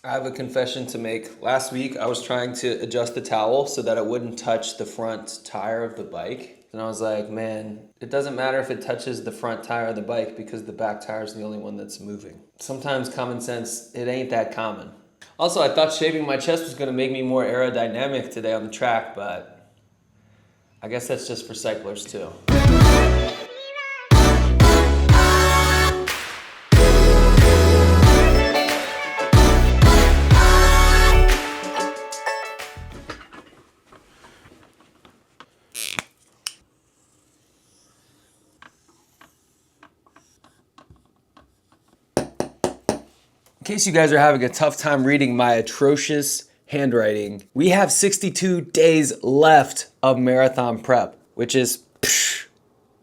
I have a confession to make. Last week, I was trying to adjust the towel so that it wouldn't touch the front tire of the bike. And I was like, man, it doesn't matter if it touches the front tire of the bike because the back tire is the only one that's moving. Sometimes common sense, it ain't that common. Also, I thought shaving my chest was gonna make me more aerodynamic today on the track, but I guess that's just for cyclers too. In case you guys are having a tough time reading my atrocious handwriting, we have 62 days left of marathon prep, which is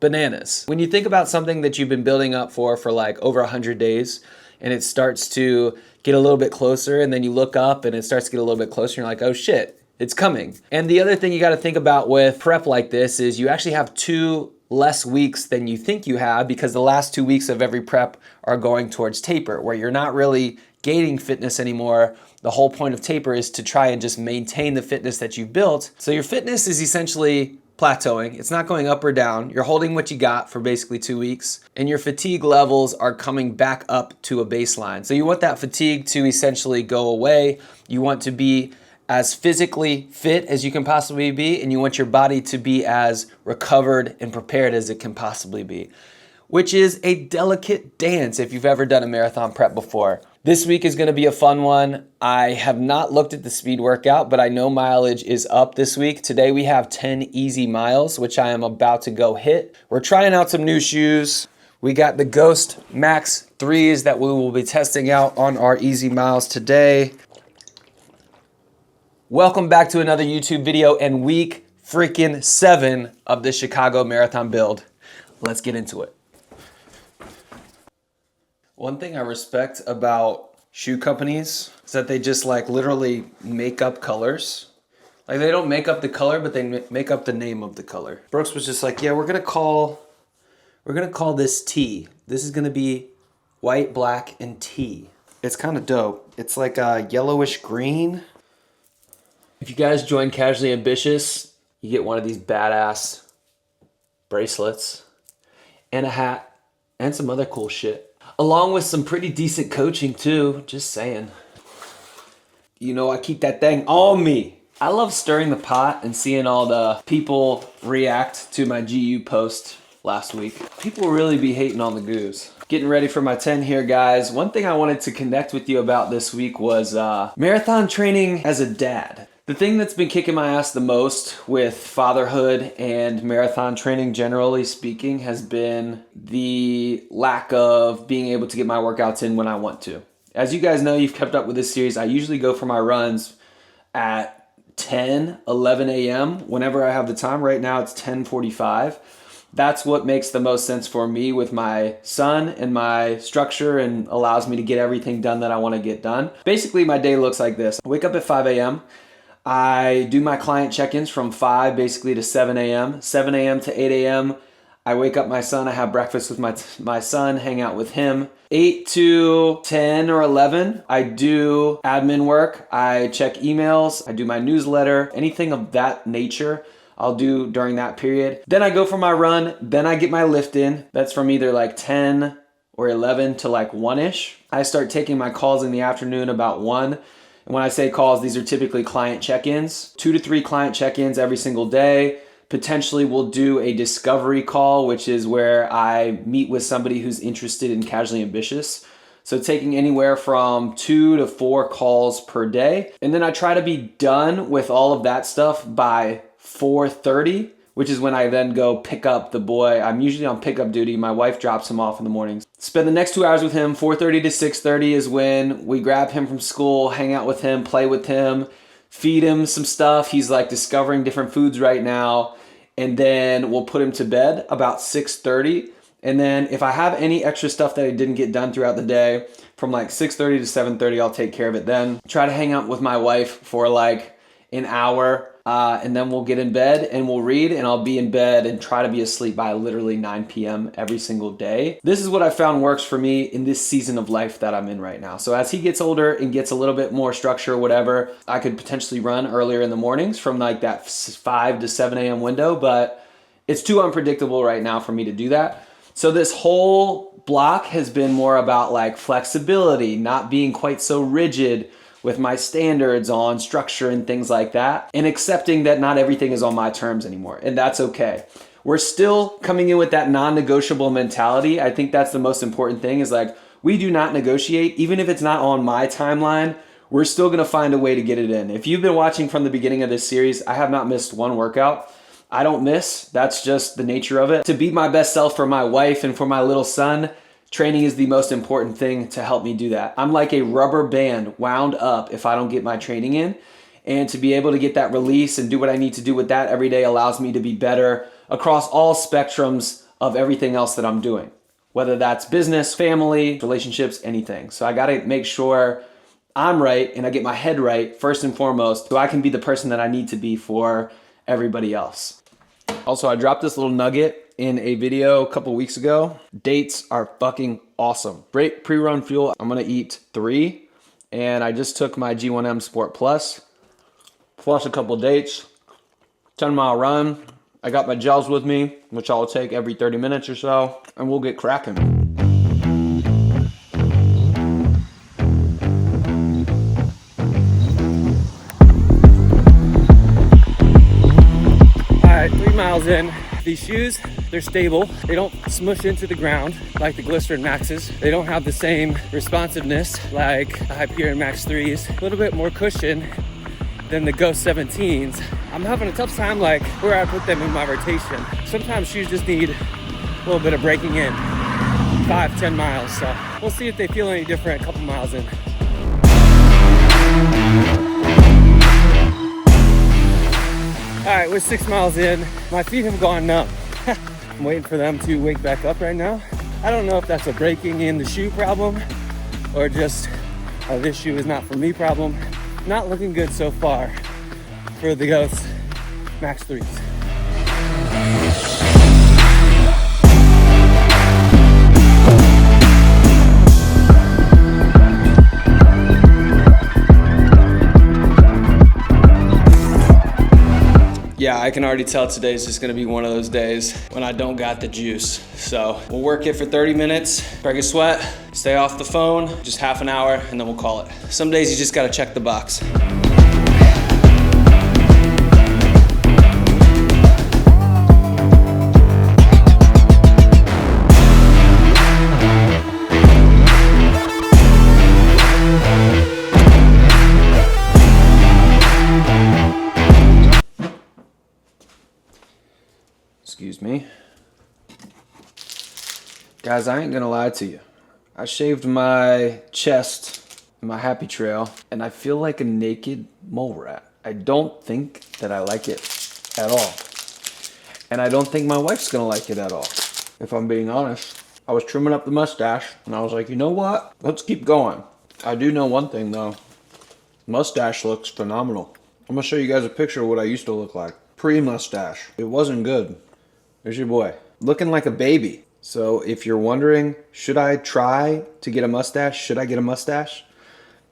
bananas. When you think about something that you've been building up for like over 100 days, and it starts to get a little bit closer, and then you look up and it starts to get a little bit closer, and you're like, oh shit, it's coming. And the other thing you gotta think about with prep like this is you actually have 2 less weeks than you think you have, because the last 2 weeks of every prep are going towards taper, where you're not really gaining fitness anymore. The whole point of taper is to try and just maintain the fitness that you've built. So your fitness is essentially plateauing. It's not going up or down. You're holding what you got for basically 2 weeks, and your fatigue levels are coming back up to a baseline. So you want that fatigue to essentially go away. You want to be as physically fit as you can possibly be, and you want your body to be as recovered and prepared as it can possibly be, which is a delicate dance if you've ever done a marathon prep before. This week is gonna be a fun one. I have not looked at the speed workout, but I know mileage is up this week. Today we have 10 easy miles, which I am about to go hit. We're trying out some new shoes. We got the Ghost Max 3s that we will be testing out on our easy miles today. Welcome back to another YouTube video and week freaking 7 of the Chicago Marathon build. Let's get into it. One thing I respect about shoe companies is that they just like literally make up colors. Like they don't make up the color, but they make up the name of the color. Brooks was just like, yeah, we're gonna call this T. This is gonna be white, black, and T. It's kind of dope. It's like a yellowish green. If you guys join Casually Ambitious, you get one of these badass bracelets and a hat and some other cool shit, along with some pretty decent coaching too, just saying. You know, I keep that thing on me. I love stirring the pot and seeing all the people react to my GU post last week. People really be hating on the goose. Getting ready for my 10 here, guys. One thing I wanted to connect with you about this week was marathon training as a dad. The thing that's been kicking my ass the most with fatherhood and marathon training, generally speaking, has been the lack of being able to get my workouts in when I want to. As you guys know, you've kept up with this series, I usually go for my runs at 10, 11 a.m. whenever I have the time. Right now it's 10:45. That's what makes the most sense for me with my son and my structure, and allows me to get everything done that I want to get done. Basically, my day looks like this. I wake up at 5 a.m. I do my client check-ins from 5 basically to 7 a.m. 7 a.m. to 8 a.m. I wake up my son, I have breakfast with my son, hang out with him. 8 to 10 or 11, I do admin work. I check emails, I do my newsletter, anything of that nature I'll do during that period. Then I go for my run, then I get my lift in. That's from either like 10 or 11 to like 1-ish. I start taking my calls in the afternoon about 1. And when I say calls, these are typically client check-ins. 2 to 3 client check-ins every single day. Potentially we'll do a discovery call, which is where I meet with somebody who's interested in Casually Ambitious. So taking anywhere from 2 to 4 calls per day. And then I try to be done with all of that stuff by 4:30, which is when I then go pick up the boy. I'm usually on pickup duty. My wife drops him off in the mornings. Spend the next 2 hours with him. 4:30 to 6:30 is when we grab him from school, hang out with him, play with him, feed him some stuff. He's like discovering different foods right now. And then we'll put him to bed about 6:30. And then if I have any extra stuff that I didn't get done throughout the day, from like 6:30 to 7:30, I'll take care of it then. Try to hang out with my wife for like an hour. and then we'll get in bed and we'll read, and I'll be in bed and try to be asleep by literally 9 p.m. every single day. This is what I found works for me in this season of life that I'm in right now. So as he gets older and gets a little bit more structure or whatever, I could potentially run earlier in the mornings from like that 5 to 7 a.m. window, but it's too unpredictable right now for me to do that. So this whole block has been more about like flexibility, not being quite so rigid with my standards on structure and things like that, and accepting that not everything is on my terms anymore, and that's okay. We're still coming in with that non-negotiable mentality. I think that's the most important thing, is like, we do not negotiate. Even if it's not on my timeline, we're still gonna find a way to get it in. If you've been watching from the beginning of this series, I have not missed one workout. I don't miss, that's just the nature of it. To be my best self for my wife and for my little son, training is the most important thing to help me do that. I'm like a rubber band wound up if I don't get my training in. And to be able to get that release and do what I need to do with that every day allows me to be better across all spectrums of everything else that I'm doing. Whether that's business, family, relationships, anything. So I gotta make sure I'm right and I get my head right first and foremost, so I can be the person that I need to be for everybody else. Also, I dropped this little nugget in a video a couple weeks ago. Dates are fucking awesome. Great pre-run fuel. I'm gonna eat 3, and I just took my G1M Sport Plus a couple dates, 10-mile run. I got my gels with me, which I'll take every 30 minutes or so, and we'll get cracking. All right, 3 miles in. These shoes, they're stable. They don't smush into the ground like the Glycerin Maxes. They don't have the same responsiveness like the Hyperion Max 3s. A little bit more cushion than the Ghost 17s. I'm having a tough time like where I put them in my rotation. Sometimes shoes just need a little bit of breaking in. 5-10 miles, so we'll see if they feel any different a couple miles in. All right, we're 6 miles in. My feet have gone numb. I'm waiting for them to wake back up right now. I don't know if that's a breaking in the shoe problem or just this shoe is not for me problem. Not looking good so far for the Ghost Max 3s. Yeah, I can already tell today's just gonna be one of those days when I don't got the juice. So we'll work it for 30 minutes, break a sweat, stay off the phone, just half an hour, and then we'll call it. Some days you just gotta check the box. Excuse me. Guys, I ain't gonna lie to you. I shaved my chest, my happy trail, and I feel like a naked mole rat. I don't think that I like it at all. And I don't think my wife's gonna like it at all, if I'm being honest. I was trimming up the mustache, and I was like, you know what? Let's keep going. I do know one thing though. Mustache looks phenomenal. I'm gonna show you guys a picture of what I used to look like. Pre-mustache. It wasn't good. There's your boy. Looking like a baby. So if you're wondering, should I try to get a mustache? Should I get a mustache?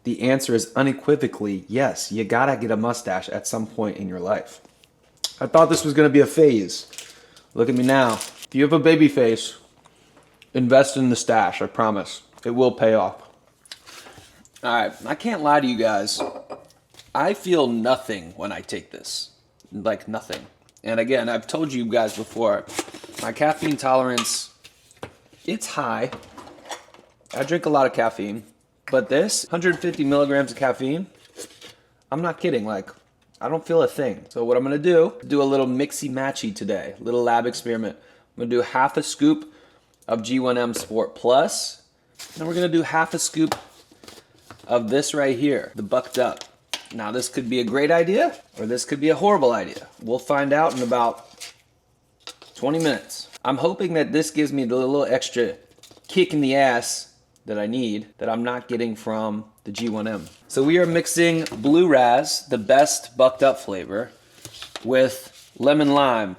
The answer is unequivocally yes. You gotta get a mustache at some point in your life. I thought this was gonna be a phase. Look at me now. If you have a baby face, invest in the stash, I promise. It will pay off. All right, I can't lie to you guys. I feel nothing when I take this. Like nothing. And again, I've told you guys before, my caffeine tolerance, it's high. I drink a lot of caffeine, but this, 150 milligrams of caffeine, I'm not kidding, like, I don't feel a thing. So what I'm gonna do a little mixy-matchy today, little lab experiment. I'm gonna do half a scoop of G1M Sport Plus, and we're gonna do half a scoop of this right here, the Bucked Up. Now this could be a great idea, or this could be a horrible idea. We'll find out in about 20 minutes. I'm hoping that this gives me the little extra kick in the ass that I need, that I'm not getting from the G1M. So we are mixing Blue Raz, the best Bucked Up flavor, with lemon lime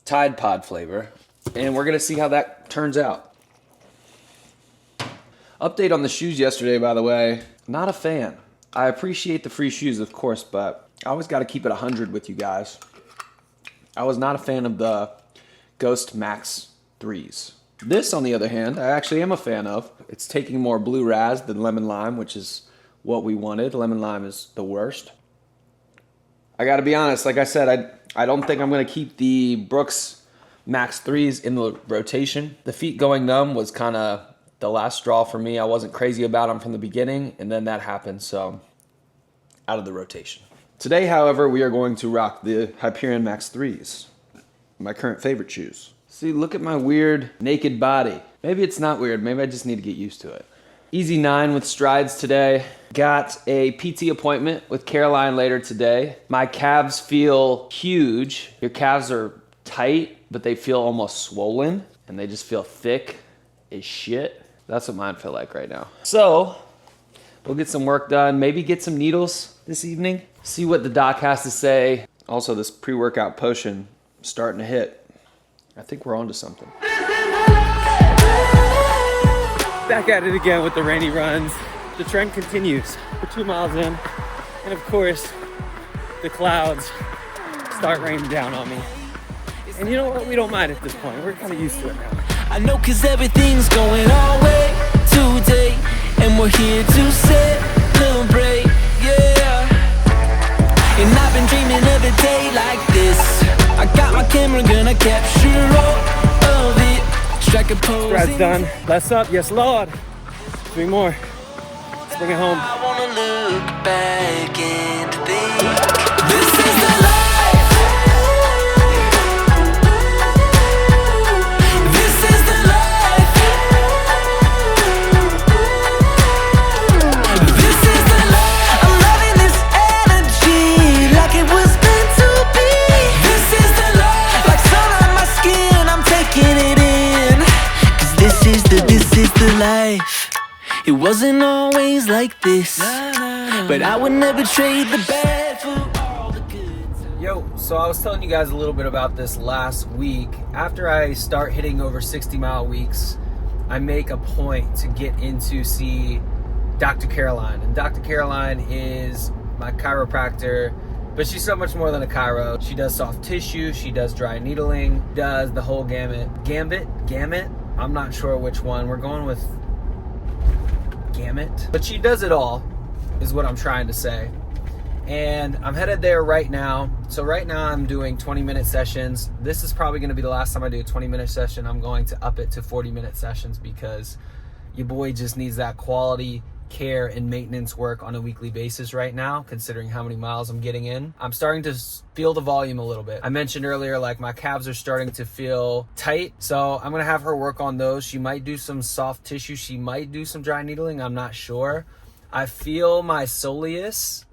Tide Pod flavor, and we're gonna see how that turns out. Update on the shoes yesterday, by the way. Not a fan. I appreciate the free shoes, of course, but I always got to keep it 100 with you guys. I was not a fan of the Ghost Max 3s. This, on the other hand, I actually am a fan of. It's taking more blue raz than lemon lime, which is what we wanted. Lemon lime is the worst. I got to be honest, like I said, I don't think I'm going to keep the Brooks Max 3s in the rotation. The feet going numb was kind of the last straw for me. I wasn't crazy about them from the beginning, and then that happened, so out of the rotation. Today, however, we are going to rock the Hyperion Max 3s, my current favorite shoes. See, look at my weird naked body. Maybe it's not weird, maybe I just need to get used to it. Easy 9 with strides today. Got a PT appointment with Caroline later today. My calves feel huge. Your calves are tight, but they feel almost swollen, and they just feel thick as shit. That's what mine feel like right now. So, we'll get some work done, maybe get some needles this evening, see what the doc has to say. Also, this pre-workout potion starting to hit. I think we're onto something. Back at it again with the rainy runs. The trend continues. We're 2 miles in, and of course, the clouds start raining down on me. And you know what? We don't mind at this point. We're kind of used to it now. I know, cause everything's going our way today, and we're here to celebrate, yeah. And I've been dreaming of a day like this. I got my camera, gonna capture all of it. Strike a pose. Strides done. Less up, yes Lord. 3 more. Let's bring it home. I wanna look back and think, this is the life. Life. It wasn't always like this, but I would never trade the bad for all the good. Yo, so I was telling you guys a little bit about this last week. After I start hitting over 60-mile weeks, I make a point to get in to see Dr. Caroline. And Dr. Caroline is my chiropractor, but she's so much more than a chiro. She does soft tissue, she does dry needling, does the whole gamut. Gamut? I'm not sure which one. We're going with gamut. But she does it all, is what I'm trying to say. And I'm headed there right now. So right now I'm doing 20-minute sessions. This is probably going to be the last time I do a 20-minute session. I'm going to up it to 40-minute sessions because your boy just needs that quality care and maintenance work on a weekly basis right now, considering how many miles I'm getting in. I'm starting to feel the volume a little bit. I mentioned earlier, like my calves are starting to feel tight, so I'm gonna have her work on those. She might do some soft tissue, she might do some dry needling, I'm not sure. I feel my soleus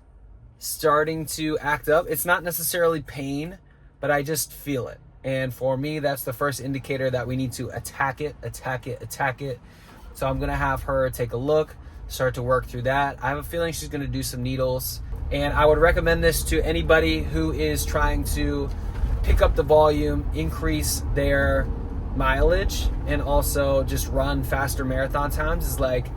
starting to act up. It's not necessarily pain, but I just feel it. And for me, that's the first indicator that we need to attack it. So I'm gonna have her take a look, start to work through that. I have a feeling she's gonna do some needles, and I would recommend this to anybody who is trying to pick up the volume, increase their mileage, and also just run faster marathon times. Is like,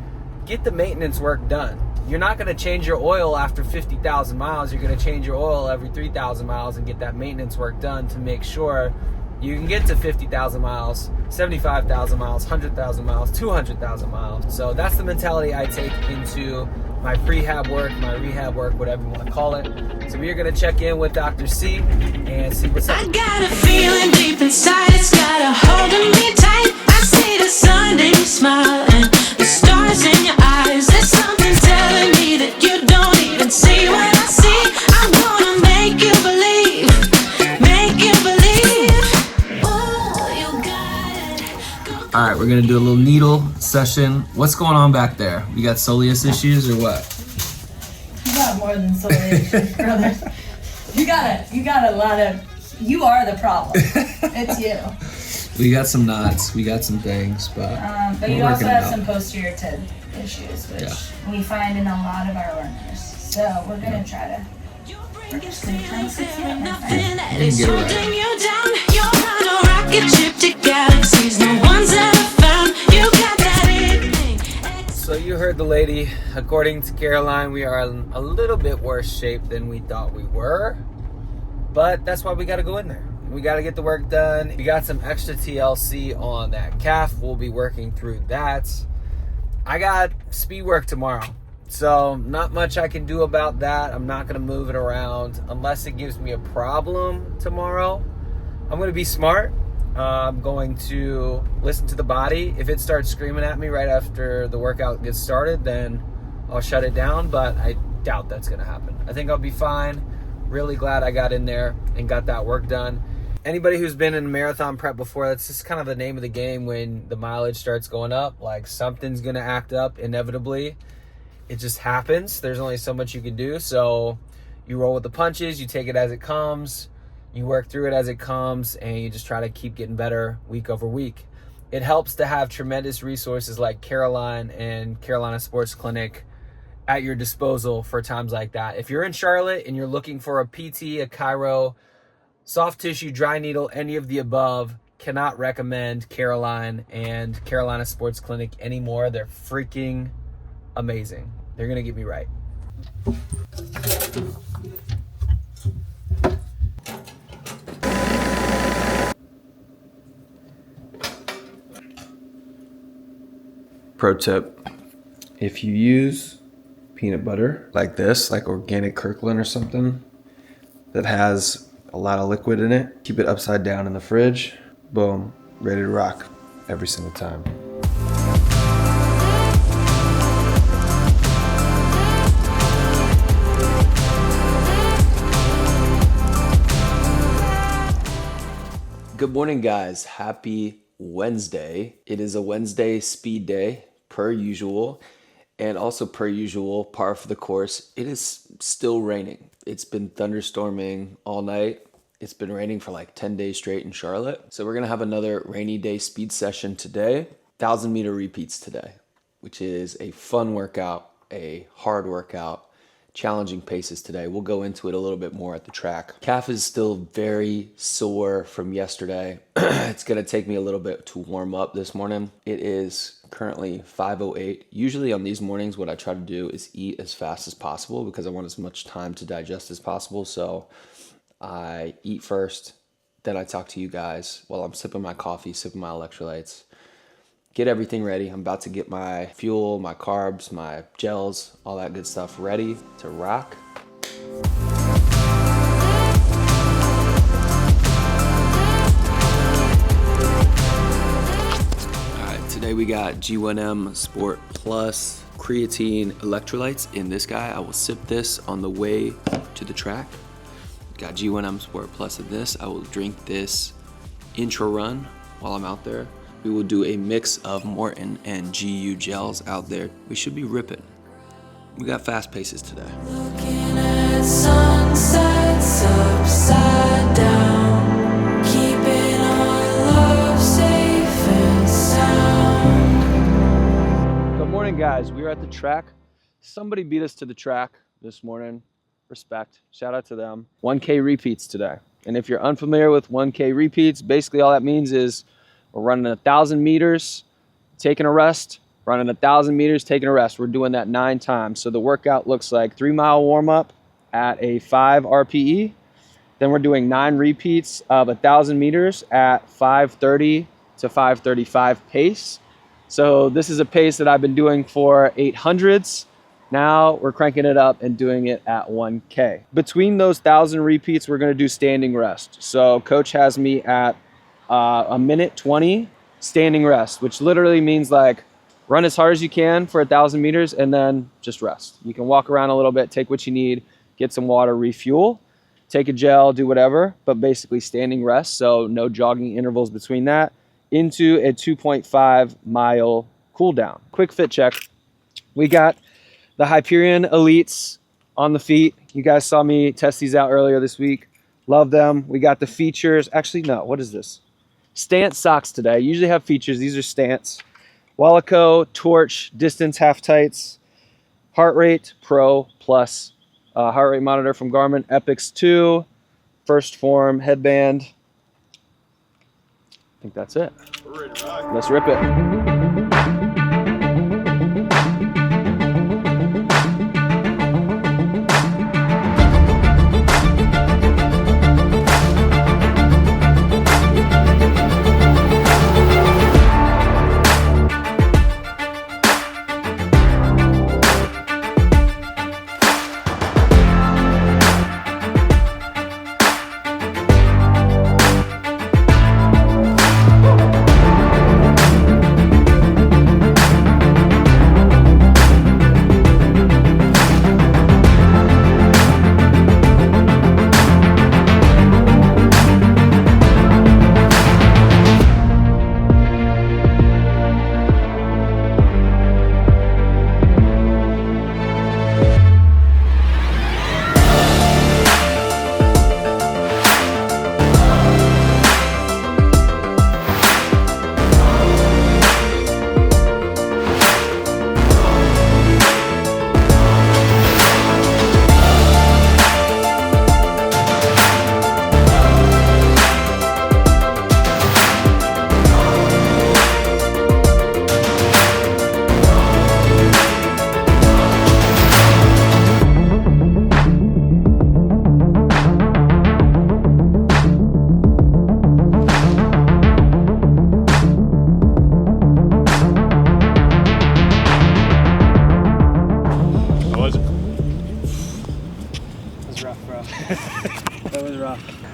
get the maintenance work done. You're not gonna change your oil after 50,000 miles. You're gonna change your oil every 3,000 miles and get that maintenance work done to make sure you can get to 50,000 miles, 75,000 miles, 100,000 miles, 200,000 miles. So that's the mentality I take into my prehab work, my rehab work, whatever you want to call it. So we are going to check in with Dr. C and see what's up. I got a feeling deep inside, it's got a hold of me tight. I see the sun in your smile and the stars in your eyes. There's something telling me that you don't even see what I see. I'm gonna make you believe, make you believe. Oh, you got it. All right, we're going to do a little needle session. What's going on back there? You got soleus issues or what? You got more than soleus, brother. You got a lot of, you are the problem. It's you. We got some knots, we got some things, but you also have some posterior tib issues, which we find in a lot of our learners. So we're gonna try to We're just gonna turn 60 right now. Nothing that is holding you down. You're on a rocket ship to galaxies no one's ever found. You got that it thing. So you heard the lady. According to Caroline, we are in a little bit worse shape than we thought we were. But that's why we got to go in there. We got to get the work done. We got some extra TLC on that calf. We'll be working through that. I got speed work tomorrow. So not much I can do about that. I'm not going to move it around unless it gives me a problem tomorrow. I'm going to be smart. I'm going to listen to the body. If it starts screaming at me right after the workout gets started, then I'll shut it down, but I doubt that's going to happen. I think I'll be fine. Really glad I got in there and got that work done. Anybody who's been in marathon prep before, that's just kind of the name of the game when the mileage starts going up. Like, something's going to act up inevitably. It just happens. There's only so much you can do. So you roll with the punches, you take it as it comes, you work through it as it comes, and you just try to keep getting better week over week. It helps to have tremendous resources like Caroline and Carolina Sports Clinic at your disposal for times like that. If you're in Charlotte and you're looking for a PT, a chiro, soft tissue, dry needle, any of the above, cannot recommend Caroline and Carolina Sports Clinic anymore. They're freaking amazing. They're gonna get me right. Pro tip: if you use peanut butter like this, like organic Kirkland or something that has a lot of liquid in it, keep it upside down in the fridge. Boom, ready to rock every single time. Good morning, guys. Happy Wednesday. It is a Wednesday speed day, per usual. And also, per usual, par for the course, it is still raining. It's been thunderstorming all night. It's been raining for like 10 days straight in Charlotte. So we're gonna have another rainy day speed session today. 1,000-meter repeats today, which is a fun workout, a hard workout, challenging paces today. We'll go into it a little bit more at the track. Calf is still very sore from yesterday. It's gonna take me a little bit to warm up this morning. It is currently 5:08. Usually on these mornings, what I try to do is eat as fast as possible because I want as much time to digest as possible. So I eat first, then I talk to you guys while I'm sipping my coffee, sipping my electrolytes. Get everything ready. I'm about to get my fuel, my carbs, my gels, all that good stuff ready to rock. All right, today we got G1M Sport Plus creatine electrolytes in this guy. I will sip this on the way to the track. Got G1M Sport Plus in this. I will drink this intro run while I'm out there. We will do a mix of Morton and GU gels out there. We should be ripping. We got fast paces today. Looking at sunsets upside down, keeping our love safe and sound. Good morning, guys. We are at the track. Somebody beat us to the track this morning. Respect. Shout out to them. 1K repeats today. And if you're unfamiliar with 1K repeats, basically all that means is we're running 1,000 meters, taking a rest, running 1,000 meters, taking a rest. We're doing that 9 times. So the workout looks like 3-mile warm up at a 5 RPE. Then we're doing 9 repeats of 1,000 meters at 5:30 to 5:35 pace. So this is a pace that I've been doing for 800s. Now we're cranking it up and doing it at 1K. Between those 1,000 repeats, we're gonna do standing rest. So coach has me at a minute 20 standing rest, which literally means like run as hard as you can for 1,000 meters and then just rest. You can walk around a little bit, take what you need, get some water, refuel, take a gel, do whatever, but basically standing rest. So no jogging intervals between that, into a 2.5 mile cool down. Quick fit check. We got the Hyperion Elites on the feet. You guys saw me test these out earlier this week. Love them. We got the features. Actually, no, what is this? Stance socks today. Usually have features. These are Stance. Wallaco Torch Distance Half Tights. Heart Rate Pro Plus heart rate monitor from Garmin, Epix 2, First Form headband. I think that's it. Let's rip it.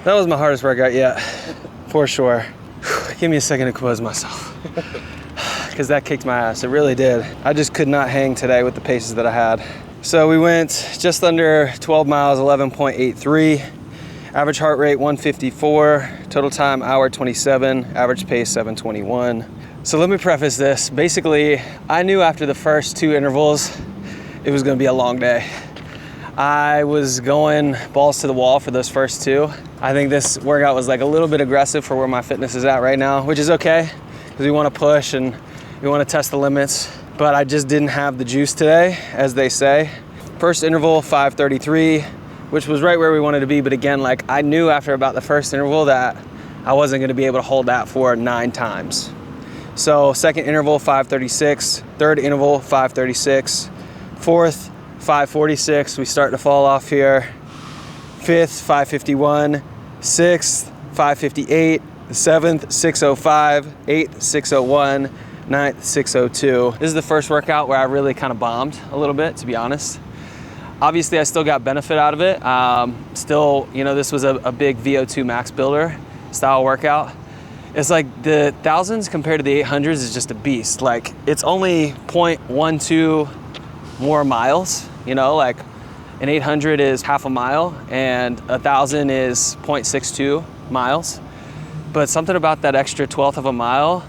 That was my hardest workout yet, for sure. Give me a second to compose myself, because that kicked my ass. It really did. I just could not hang today with the paces that I had. So we went just under 12 miles, 11.83. Average heart rate 154. Total time hour 27. Average pace 721. So let me preface this. Basically, I knew after the first 2 intervals, it was gonna be a long day. I was going balls to the wall for those first 2. I think this workout was like a little bit aggressive for where my fitness is at right now, which is okay, because we want to push and we want to test the limits, but I just didn't have the juice today, as they say. First interval, 5:33, which was right where we wanted to be, but again, like I knew after about the first interval that I wasn't going to be able to hold that for 9 times. So second interval, 5:36, third interval, 5:36, fourth, 5:46, we start to fall off here. Fifth, 5:51, sixth, 5:58, seventh, 6:05, eighth, 6:01, ninth, 6:02. This is the first workout where I really kind of bombed a little bit, to be honest. Obviously, I still got benefit out of it. Still, you know, this was a big VO2 max builder style workout. It's like the 1000s compared to the 800s is just a beast. Like it's only 0.12 more miles, you know, like an 800 is half a mile and 1000 is 0.62 miles. But something about that extra 1/12 of a mile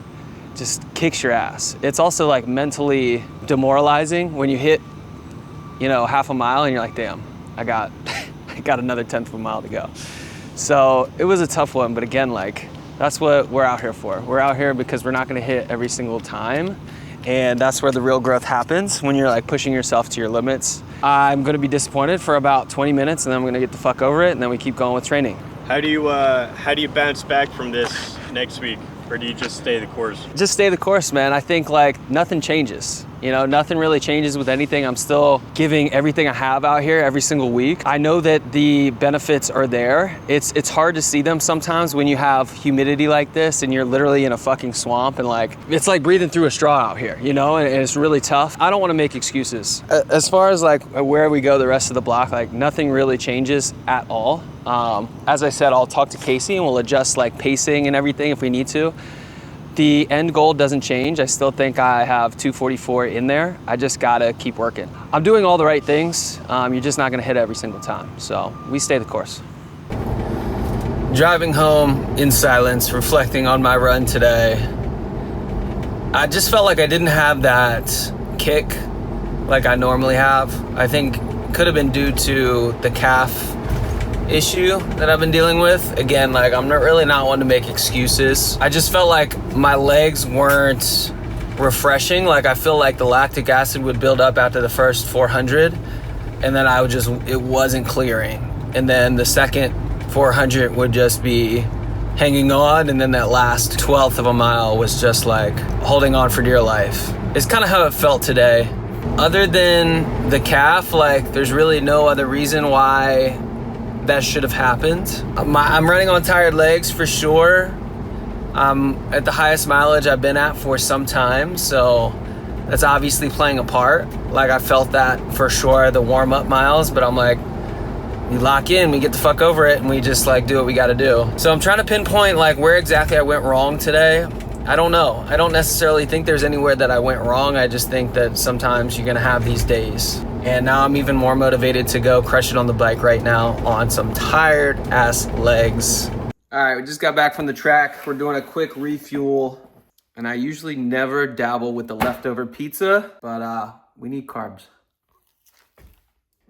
just kicks your ass. It's also like mentally demoralizing when you hit, you know, half a mile and you're like, damn, I got another 1/10 of a mile to go. So it was a tough one, but again, like that's what we're out here for. We're out here because we're not gonna hit every single time. And that's where the real growth happens, when you're like pushing yourself to your limits. I'm gonna be disappointed for about 20 minutes and then I'm gonna get the fuck over it and then we keep going with training. How do you bounce back from this next week? Or do you just stay the course? Just stay the course, man. I think like nothing changes. You know, nothing really changes with anything. I'm still giving everything I have out here every single week. I know that the benefits are there. It's hard to see them sometimes when you have humidity like this and you're literally in a fucking swamp and like, it's like breathing through a straw out here, you know, and it's really tough. I don't want to make excuses. As far as like where we go the rest of the block, like nothing really changes at all. As I said, I'll talk to Casey and we'll adjust like pacing and everything if we need to. The end goal doesn't change. I still think I have 244 in there. I just gotta keep working. I'm doing all the right things. You're just not gonna hit every single time. So we stay the course. Driving home in silence, reflecting on my run today. I just felt like I didn't have that kick like I normally have. I think it could have been due to the calf issue that I've been dealing with. Again, like I'm not one to make excuses. I just felt like my legs weren't refreshing. Like I feel like the lactic acid would build up after the first 400, and then it wasn't clearing. And then the second 400 would just be hanging on, and then that last 1/12 of a mile was just like holding on for dear life. It's kind of how it felt today. Other than the calf, like there's really no other reason why that should have happened. I'm running on tired legs for sure. I'm at the highest mileage I've been at for some time, so that's obviously playing a part. Like I felt that for sure, the warm-up miles, but I'm like, we lock in, we get the fuck over it, and we just like do what we gotta do. So I'm trying to pinpoint like where exactly I went wrong today. I don't know. I don't necessarily think there's anywhere that I went wrong. I just think that sometimes you're gonna have these days. And now I'm even more motivated to go crush it on the bike right now on some tired ass legs. All right, we just got back from the track. We're doing a quick refuel. And I usually never dabble with the leftover pizza, but we need carbs.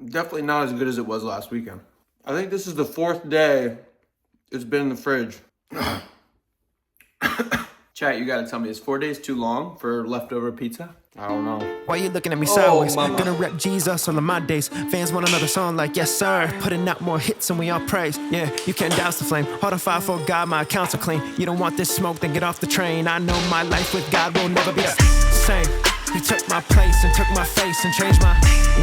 Definitely not as good as it was last weekend. I think this is the 4th day it's been in the fridge. Chat, you gotta tell me, is 4 days too long for leftover pizza? I don't know. Why you looking at me sideways? Mama. Gonna rep Jesus all of my days. Fans want another song like yes sir. Putting out more hits and we all praise. Yeah, you can't douse the flame. Hard to fight for God, my accounts are clean. You don't want this smoke, then get off the train. I know my life with God will never be the same. He took my place and took my face and changed my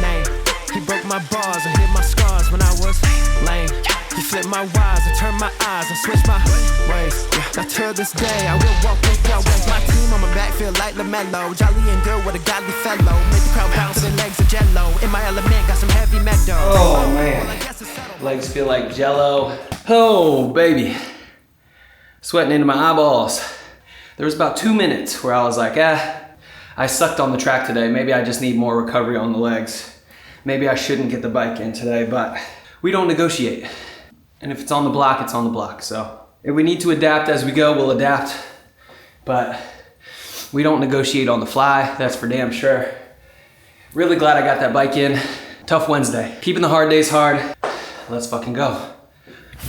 name. He broke my bars and hid my scars when I was lame. He flipped my wires and turned my eyes and switched my ways. Now to this day, I will walk with God. My team on my back feel like LaMelo. Jolly and good with a godly fellow. Make the crowd bounce to the legs of jello. In my element, got some heavy metal. Oh man, legs feel like jello. Oh baby, sweating into my eyeballs. There was about 2 minutes where I was like, I sucked on the track today. Maybe I just need more recovery on the legs. Maybe I shouldn't get the bike in today, but we don't negotiate. And if it's on the block, it's on the block. So if we need to adapt as we go, we'll adapt. But we don't negotiate on the fly, that's for damn sure. Really glad I got that bike in. Tough Wednesday. Keeping the hard days hard. Let's fucking go.